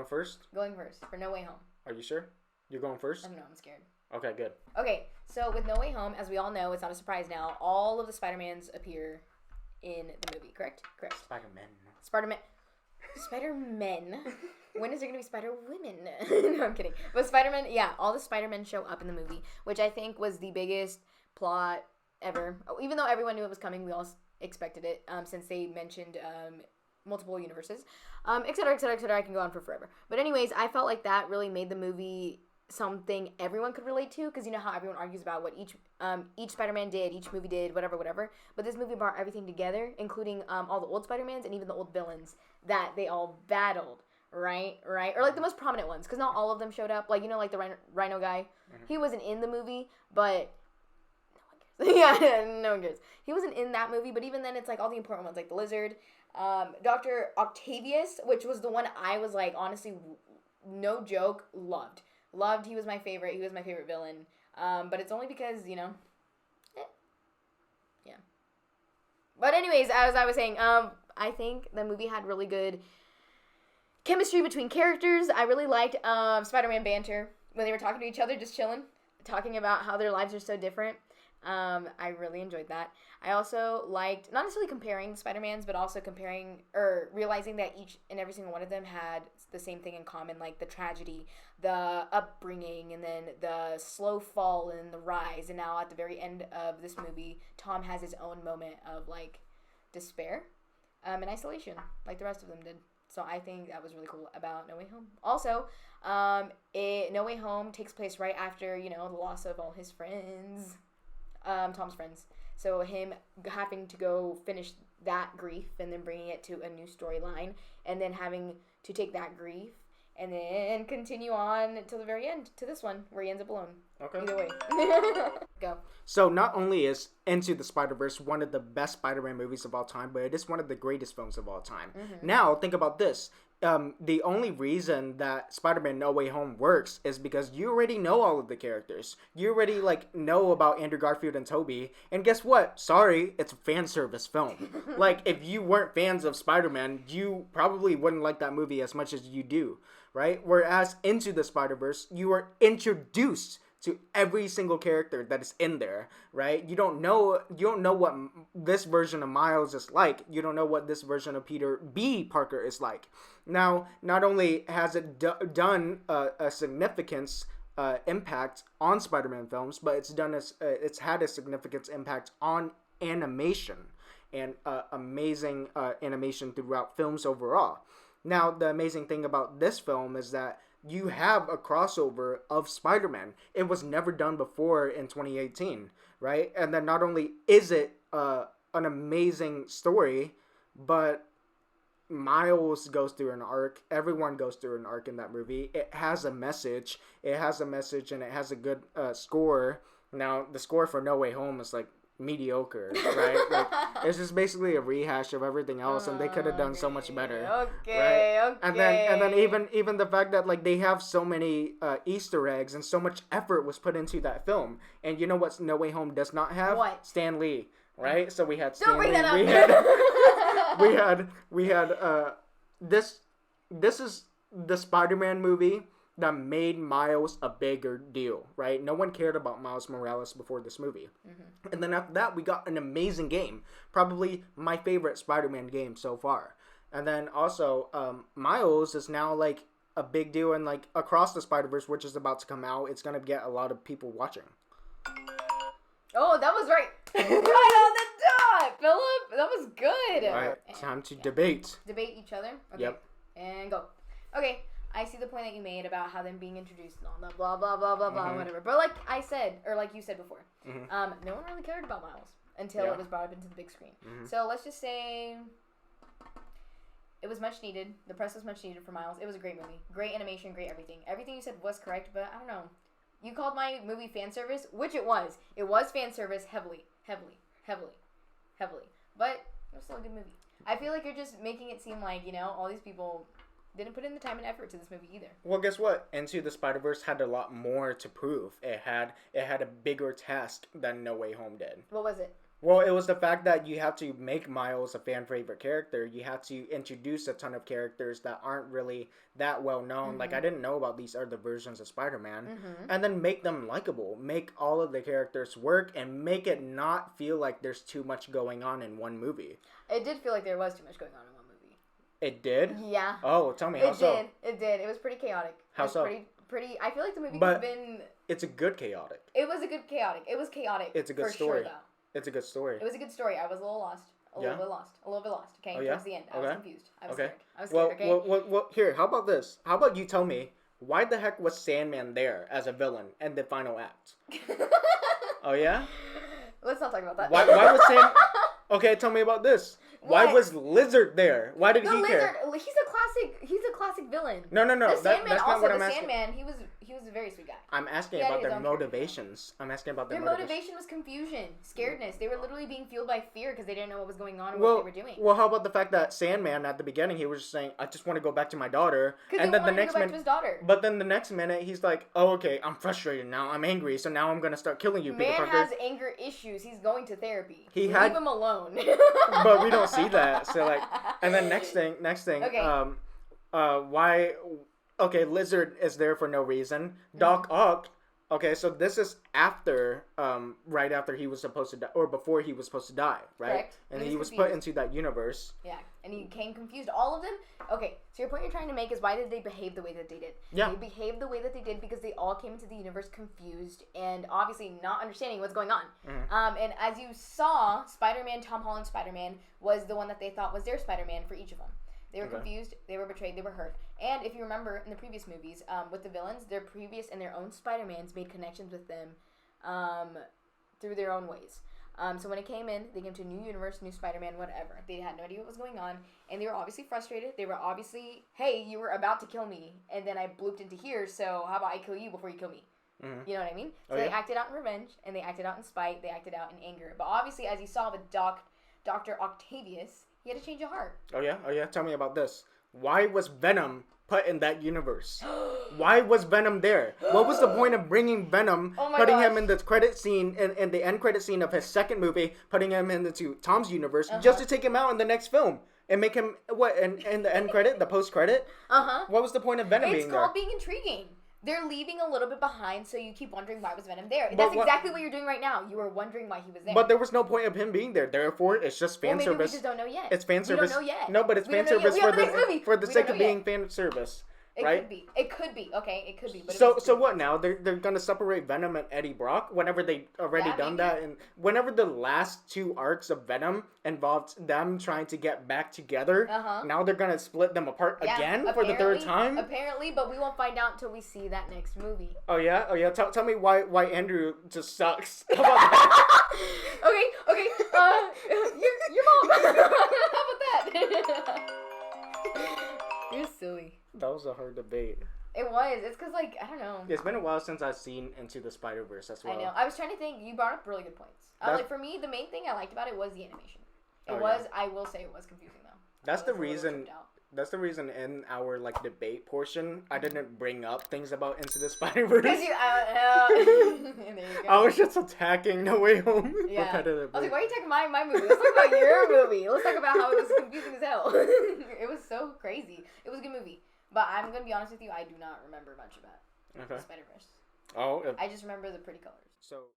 going first? Going first for No Way Home. Are you sure? You're going first? I don't know. I'm scared. Okay, good. Okay, so with No Way Home, as we all know, it's not a surprise now. All of the Spider-Mans appear in the movie, correct? Correct. Spider-Man. Spider-Men. When is there going to be Spider-Women? No, I'm kidding. But Spider-Man, yeah, all the Spider-Men show up in the movie, which I think was the biggest plot ever. Even though everyone knew it was coming, we all expected it, since they mentioned multiple universes, et cetera, et cetera, et cetera. I can go on for forever. But anyways, I felt like that really made the movie something everyone could relate to, because you know how everyone argues about what each Spider-Man did, each movie did, whatever. But this movie brought everything together, including all the old Spider-Mans and even the old villains that they all battled, right? Or like the most prominent ones, because not all of them showed up. Like, you know, like the Rhino guy, he wasn't in the movie, but no one cares. Yeah, no one cares. He wasn't in that movie, but even then, it's like all the important ones, like the Lizard, Dr. Octavius, which was the one I was like, honestly, no joke, loved. He was my favorite. He was my favorite villain. But it's only because, you know, yeah. But anyways, as I was saying, I think the movie had really good chemistry between characters. I really liked Spider-Man banter when they were talking to each other, just chilling, talking about how their lives are so different. I really enjoyed that. I also liked, not necessarily comparing Spider-Mans, but also comparing, or realizing that each and every single one of them had the same thing in common, like the tragedy, the upbringing, and then the slow fall and the rise. And now at the very end of this movie, Tom has his own moment of, like, despair and isolation, like the rest of them did. So I think that was really cool about No Way Home. Also, No Way Home takes place right after, you know, the loss of all his friends. Tom's friends. So him having to go finish that grief and then bringing it to a new storyline, and then having to take that grief and then continue on to the very end, to this one where he ends up alone. Okay. Either way. Go. So not only is Into the Spider-Verse one of the best Spider-Man movies of all time, but it is one of the greatest films of all time. Mm-hmm. Now, think about this. The only reason that Spider-Man No Way Home works is because you already know all of the characters. You already, like, know about Andrew Garfield and Tobey. And guess what? Sorry, it's a fan service film. Like, if you weren't fans of Spider-Man, you probably wouldn't like that movie as much as you do, right? Whereas Into the Spider-Verse, you are introduced to every single character that is in there, right? You don't know what this version of Miles is like. You don't know what this version of Peter B. Parker is like. Now, not only has it done a significant impact on Spider-Man films, but it's had a significant impact on animation and amazing animation throughout films overall. Now, the amazing thing about this film is that you have a crossover of Spider-Man. It was never done before in 2018, right? And then not only is it an amazing story, but Miles goes through an arc. Everyone goes through an arc in that movie. It has a message. And it has a good score. Now, the score for No Way Home is like mediocre, right? Like, it's just basically a rehash of everything else, and they could have done so much better. Okay. And then even the fact that, like, they have so many Easter eggs and so much effort was put into that film. And you know what No Way Home does not have? What? Stan Lee, right? So we had Stan Don't bring Lee. that up. we had this is the Spider-Man movie that made Miles a bigger deal, right? No one cared about Miles Morales before this movie. Mm-hmm. And then after that, we got an amazing game. Probably my favorite Spider-Man game so far. And then also, Miles is now, like, a big deal, and, like, Across the Spider-Verse, which is about to come out, it's going to get a lot of people watching. Oh, that was right. Right on the dot, Philip. That was good. All right, time to debate. Debate each other? Okay. Yep. And go. Okay. I see the point that you made about how them being introduced and all that blah, blah, blah, blah, blah, whatever. But like I said, or like you said before, no one really cared about Miles until it was brought up into the big screen. Mm-hmm. So let's just say it was much needed. The press was much needed for Miles. It was a great movie. Great animation, great everything. Everything you said was correct, but I don't know. You called my movie fan service, which it was. It was fan service heavily. But it was still a good movie. I feel like you're just making it seem like, you know, all these people didn't put in the time and effort to this movie either. Well, guess what? Into the Spider-Verse had a lot more to prove. It had a bigger task than No Way Home did. What was it? Well, it was the fact that you have to make Miles a fan favorite character. You have to introduce a ton of characters that aren't really that well known. Like, I didn't know about these other versions of Spider-Man. And then make them likable. Make all of the characters work and make it not feel like there's too much going on in one movie. It did feel like there was too much going on in one movie. It did? Yeah. Oh, tell me, how so? It did. It was pretty chaotic. How so? Pretty. I feel like the movie But has been... It's a good chaotic. It was a good chaotic. It was chaotic. It's a good for story. Sure, though. It's a good story. It was a good story. I was a little lost. A little bit lost. Okay, towards the end. I was confused. I was scared. Okay? Well, here, how about this? How about you tell me, why the heck was Sandman there as a villain in the final act? Oh, yeah? Let's not talk about that. Why was Sandman... Okay, tell me about this. Why was Lizard there? Why did he care? He's a classic villain. No. The Sandman that's not what I'm asking. Sandman, he was a very sweet guy. I'm asking about their motivations. I'm asking about their motivation was confusion, scaredness. They were literally being fueled by fear because they didn't know what was going on and what they were doing. Well, how about the fact that Sandman at the beginning he was just saying, "I just want to go back to my daughter," and then the next minute, to his daughter. But then the next minute he's like, "Oh, okay, I'm frustrated now. I'm angry, so now I'm gonna start killing you." Man has anger issues. He's going to therapy. Leave him alone. But we don't see that. So like, and then next thing. Okay. Why? Okay, Lizard is there for no reason. Doc Ock. Okay, so this is after, right after he was supposed to die, or before he was supposed to die, right? Correct. And he was put into that universe. Yeah, and he became confused. All of them. Okay, so your point you're trying to make is why did they behave the way that they did? Yeah. They behaved the way that they did because they all came into the universe confused and obviously not understanding what's going on. And as you saw, Spider-Man, Tom Holland's Spider-Man, was the one that they thought was their Spider-Man for each of them. They were confused, they were betrayed, they were hurt. And if you remember in the previous movies, with the villains, their previous and their own Spider-Mans made connections with them through their own ways. So when it came in, they came to a new universe, new Spider-Man, whatever. They had no idea what was going on, and they were obviously frustrated. They were obviously, hey, you were about to kill me, and then I blooped into here, so how about I kill you before you kill me? You know what I mean? So they acted out in revenge, and they acted out in spite, they acted out in anger. But obviously, as you saw with Dr. Octavius, he had a change of heart. Oh yeah. Tell me about this. Why was Venom put in that universe? Why was Venom there? What was the point of bringing Venom, putting him in the credit scene, in the end credit scene of his second movie, putting him into Tom's universe, just to take him out in the next film? And make him, in the end credit, the post credit? What was the point of Venom being there? It's called being intriguing. They're leaving a little bit behind, so you keep wondering why was Venom there. That's exactly what you're doing right now. You were wondering why he was there. But there was no point of him being there. Therefore, it's just fan service. Maybe we just don't know yet. It's fan service. We don't know yet. No, but it's fan service for the sake of being fan service. Right? It could be. Okay, it could be. But so what now? They're gonna separate Venom and Eddie Brock whenever they already done that, and whenever the last two arcs of Venom involved them trying to get back together. Now they're gonna split them apart again for the third time. Apparently, but we won't find out until we see that next movie. Oh yeah. Tell me why Andrew just sucks. Okay. Your mom. How about that? You're silly. That was a hard debate. It was. It's because, I don't know. It's been a while since I've seen Into the Spider-Verse as well. I know. I was trying to think. You brought up really good points. For me, the main thing I liked about it was the animation. I will say it was confusing, though. That's the reason in our, debate portion, I didn't bring up things about Into the Spider-Verse. There you go. I was just attacking No Way Home repetitively. I was like, why are you attacking my movie? Let's talk about your movie. Let's talk about how it was confusing as hell. It was so crazy. It was a good movie. But I'm going to be honest with you, I do not remember much about Spider-Verse. Oh. I just remember the pretty colors. So...